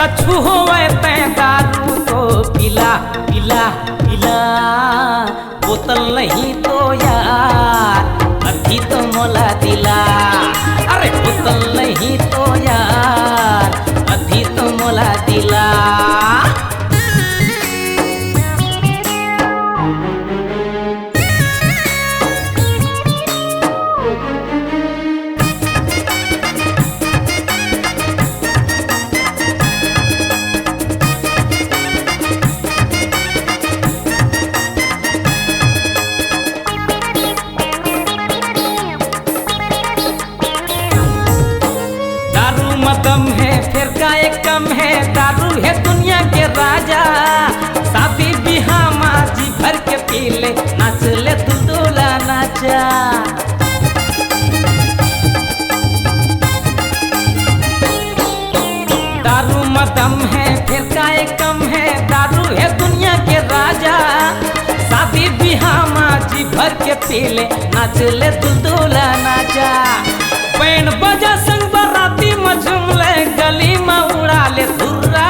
कछु होवे ते दारू तो पिला पिला पिला, बोतल नहीं तो यार अभी तो मोला दिला। अरे बोतल नहीं तो यार अभी तो मोला दिला। दम है फिर का एक कम है, दारू है दुनिया के राजा। शादी बिहार माँ जी भर के पी ले, नाच ले दुल्हा नाचा। दारू मदम है फिर का एक कम है, दारू है दुनिया के राजा। शादी बिहार माँ जी भर के पी ले, नाच ले दुल्हा नाचा। बैंड बजा संग बराती मझुम ले, गली में उड़ा ले धुर्रा।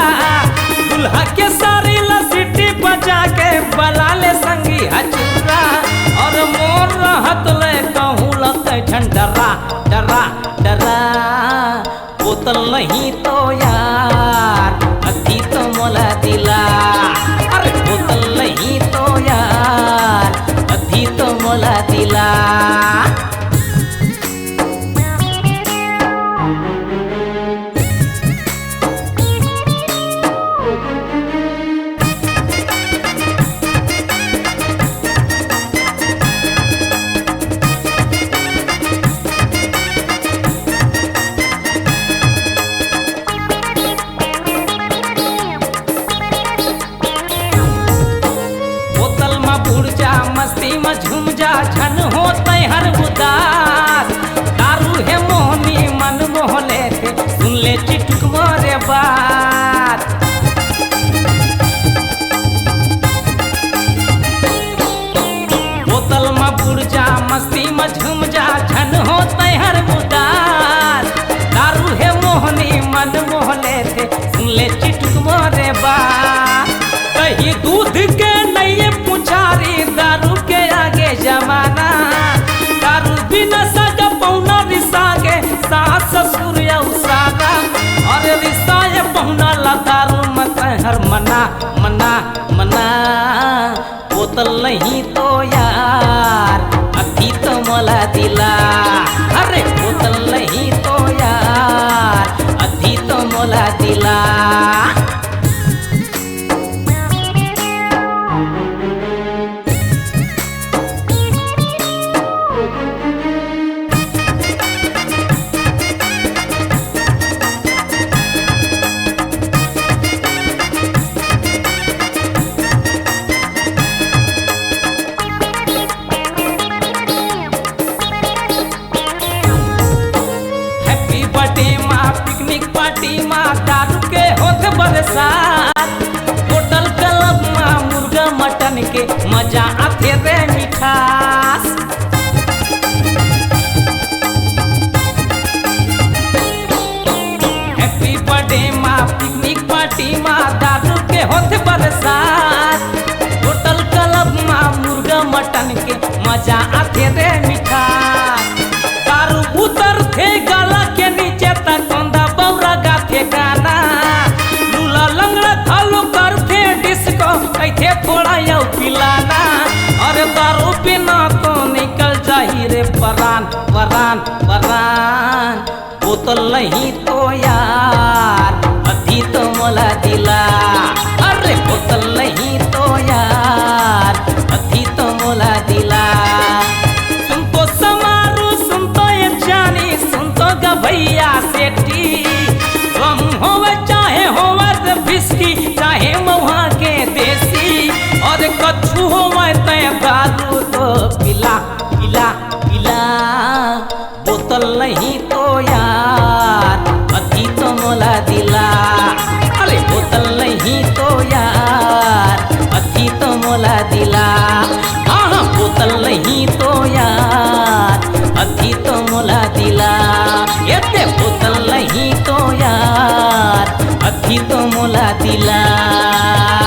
दुल्हा के सारी लसीटी बजा के बला ले संगी हचुरा। और मोर रहत ले कहूँ लगते झंडरा डरा डरा, बोतल नहीं तो यार अभी तो मोला दिला। अरे बोतल नहीं तो यार अभी तो मोला दिला। मस्ती में झूम जा झन होते हर उदास। दारू है मोहनी मन मोहले थे, सुन ले चिटक मोरे बात। बोतल में बुड़ जा मस्ती में झूम जा झन होते हर उदास। दारू है मोहनी मन मोहले थे, सुन ले चिटक मोरे बात। कहीं दूध के नहीं पुछारी, दारू के आगे जमाना। दारू बिना सगा पौना रिसागे, सास ससुर या उसागा। और रिसाए पौना ला दारू मत हर मना मना मना, बोतल नहीं तो यार अभी तो मोला दिला। अरे बोतल नहीं तो यार अभी तो मोला दिला। पिकनिक पार्टी माँ दारू के होत बरसात। होटल क्लब माँ मुर्गा मटन के मजा आते रे मिठास। हैप्पी बर्थडे माँ पिकनिक पार्टी माँ दारू के होत बरसात। होटल क्लब माँ मुर्गा मटन के मजा आते रे मिठास। दारू उतर थे गला के नीचे तक गाना। लूला लंगड़ा थालू करते डिस्को, कैथे थोड़ा यौ पिलाना। और दारू बिना तो निकल जाही रे परान परान परान, बोतल नहीं तो यार अभी तो मोला दिला। अरे बोतल नहीं तो यार अभी तो मोला दिला। सुन तो समारू सुन तो ये जानी, सुन तो गभैया सेठी। हम होवे चाहे होवे बिस्की, चाहे महुआ के देसी। और कछु होवे ते दारू तो पिला पिला पिला, बोतल नहीं तो यार अभी तो मोला दिला। अरे बोतल नहीं तो यार अभी तो मोला दिला। हाँ बोतल नहीं तो यार अभी तो मोला दिला। ये बोतल नहीं तो यार ही तो मोला दिला।